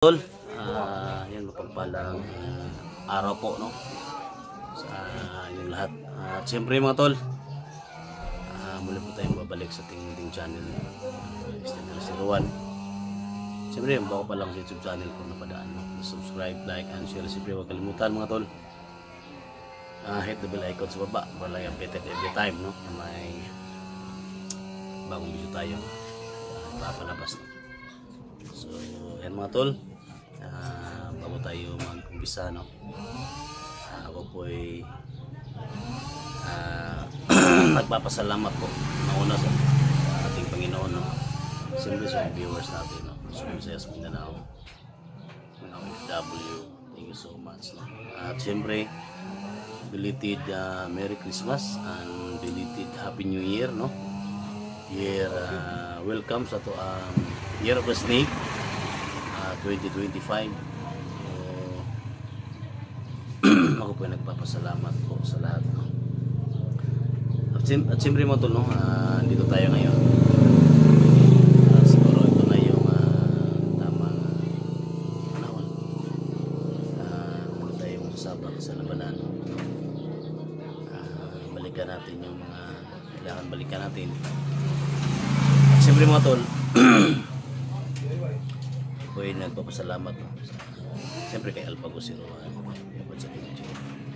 Tol, yan mapagpalang araw po no sa inyong lahat. At siyempre mga tol, muli po tayong babalik sa ating channel, Extender si Rowan. Siyempre yung bago pa lang sa YouTube channel ko napadaan, no? Subscribe, like, and share. Siyempre huwag kalimutan mga tol, hit the bell icon sa baba para lang updated every time no? May bagong video tayo papalabas no? So yan mga tol, bago tayo mag-umpisa no, ako po ay nagpapasalamat po nauna sa ating Panginoon no, siyempre sa viewers natin no, sa Mindanao, mga OFW, thank you so much no. At siyempre belated Merry Christmas and belated Happy New Year no, welcome sa to Year of the Snake 2025. Ako po ay nagpapasalamat po sa lahat no? At siyempre mo tol no, dito tayo ngayon, siguro ito na yung tamang panahon, muli tayo magsasabak sa labanan no? Balikan natin yung mga kailangan balikan natin. At siyempre mga tol, ako ay nagpapasalamat no? Siyempre kay Alpago si Rowan,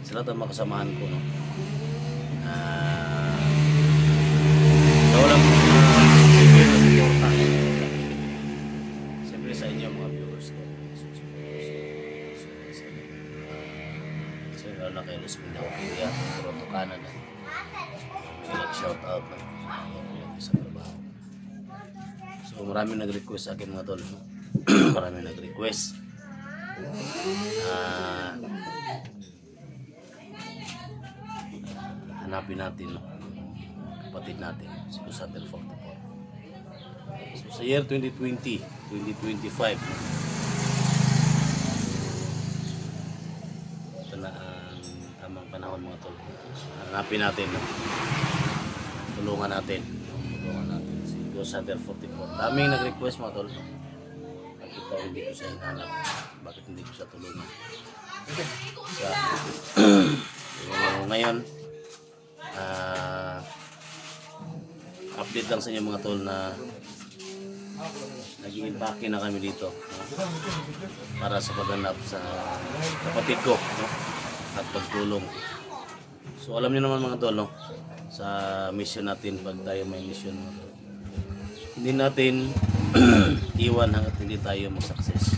sa lahat ng makasamahan ko no? Sa walang siyempre sa inyo mga viewers ko, siyempre na kay Luz Mindanao Media, Toronto, Canada, shout out no? Sa trabaho. So maraming nag-request sa akin mga tol no? Maraming nag-request hanapin natin no? Kapatid natin si Gusander 44. So sa year 2020, 2025 no? Ito na ang tamang panahon mga tol, hanapin natin no? Tulungan natin si Gusander 44. Daming nag-request mga tol, bakit hindi ko siya hanap, bakit hindi ko siya tulungan. Ngayon update lang sa inyo mga tol na nag-i-impake na kami dito no? Para sa paghanap sa kapatid ko no? At pagtulong. So alam niyo naman mga tol no? Sa mission natin, pag tayo may mission, hindi natin iwan hanggat hindi tayo mag-success.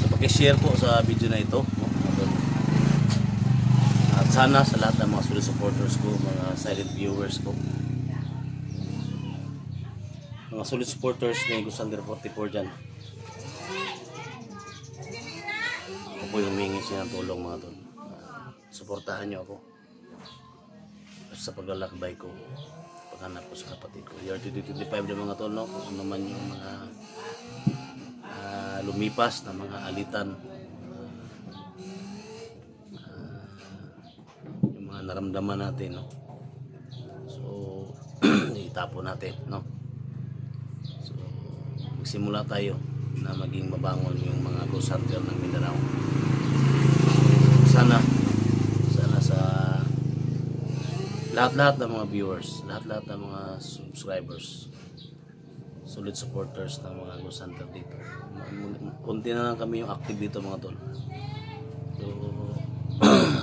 So paki-share po sa video na ito no? At sana sa lahat ng mga solid supporters ko, mga silent viewers ko, mga solid supporters ni Gusander 44 dyan, ako po yung humingi siya ng tulong mga tol. Suportahan nyo ako sa paglalakbay ko, paghanap ko sa kapatid ko. Year 2025 na mga tol no? Kung ano man yung mga lumipas na mga alitan, yung mga naramdaman natin no? So itapo natin no? So magsimula tayo na maging mabangon yung mga ghost hunter ng Mindanao. Sana sa lahat-lahat ng mga viewers, lahat-lahat ng mga subscribers, solid supporters ng mga ghost hunter dito, kunti na lang kami yung active dito mga tol. So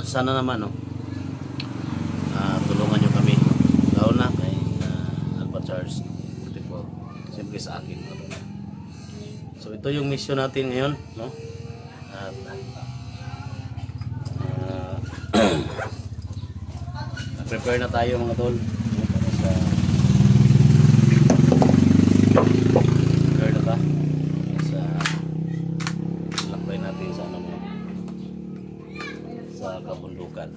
sana naman no, tulungan nyo kami no? Lalo na kay Alpha Charles 44, siyempre sa akin no? So ito yung mission natin ngayon no? At prepare na tayo mga tol para sa prepare na ba sa lakbay natin sa ano mo, sa kabundukan.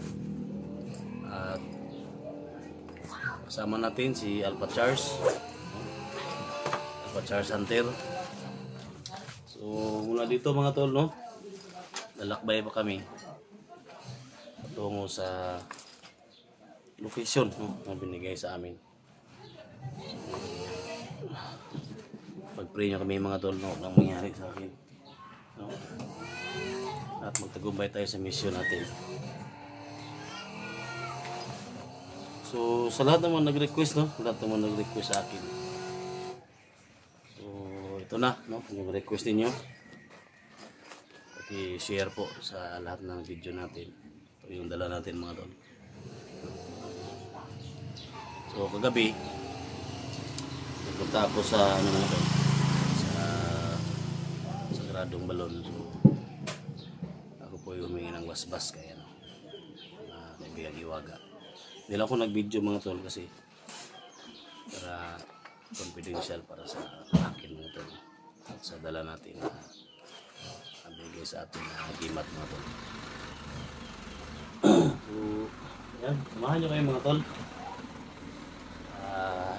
At kasama natin si Alpha Charles Hunter. So mula dito mga tol no, lalakbay pa kami patungo sa location no, na binigay sa amin. Pag-pray nyo kami mga tol, no, nang mangyari sa akin. no? At magtagumpay tayo sa mission natin. So, sa lahat naman nag-request, no? Lahat naman nag-request sa akin. So, ito na, no? Yung request ninyo. I-share po sa lahat ng video natin. Ito yung dala natin mga tol. So, kagabi, nagpunta ako sa, ano mga tol, sa Sagradong Balon. So, ako po yung humingi ng basbas kaya, no? Kaibigang Iwaga. Hindi lang ako nag-video mga tol kasi para confidential para sa akin mga tol at sa dala natin na nabigay sa atin na gimat mga tol. So, yan, samahan nyo kayo mga tol.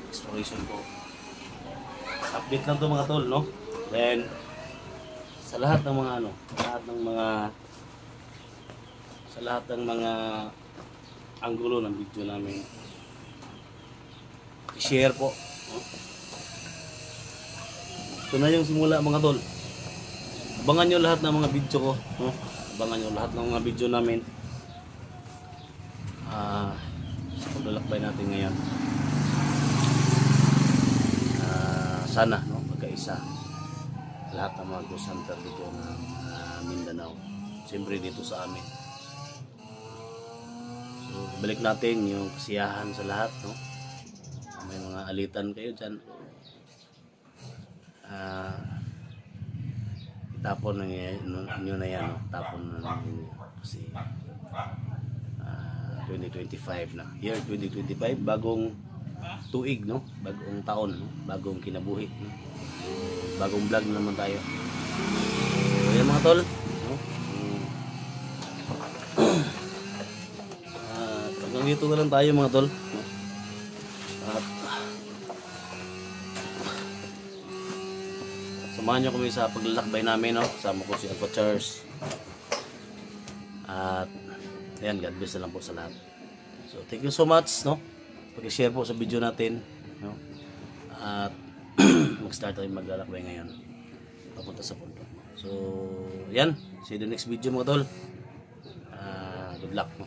Exploration ko. Update lang to mga tol, no? Then, sa lahat ng mga ano, sa lahat ng mga anggulo ng video namin, i-share po, no? Ito na yung simula mga tol. Abangan nyo lahat ng mga video ko, no? Abangan nyo lahat ng mga video namin sa paglalakbay natin ngayon. Sana, no? Magkaisa lahat ng mga ghost hunter dito na Mindanao, siyempre dito sa amin. So, balik natin yung kasiyahan sa lahat, no? May mga alitan kayo dyan, itapon nyo na yan, no? Tapon na ninyo kasi 2025 na, year 2025, bagong tuig, no? Bagong taon, no? Bagong kinabuhi, no? Bagong vlog na naman tayo. So, yan mga tol, no? Hanggang dito na lang tayo mga tol, no? At samahan nyo kami sa paglalakbay namin, no? Kasama ko si Alpha Charles. At ayan, God bless na lang po sa lahat. So thank you so much, no? Pag-share po sa video natin, no? At mag-start tayo maglalakbay ngayon papunta sa punto. So yan, see you in the next video mga tol. Good luck, no?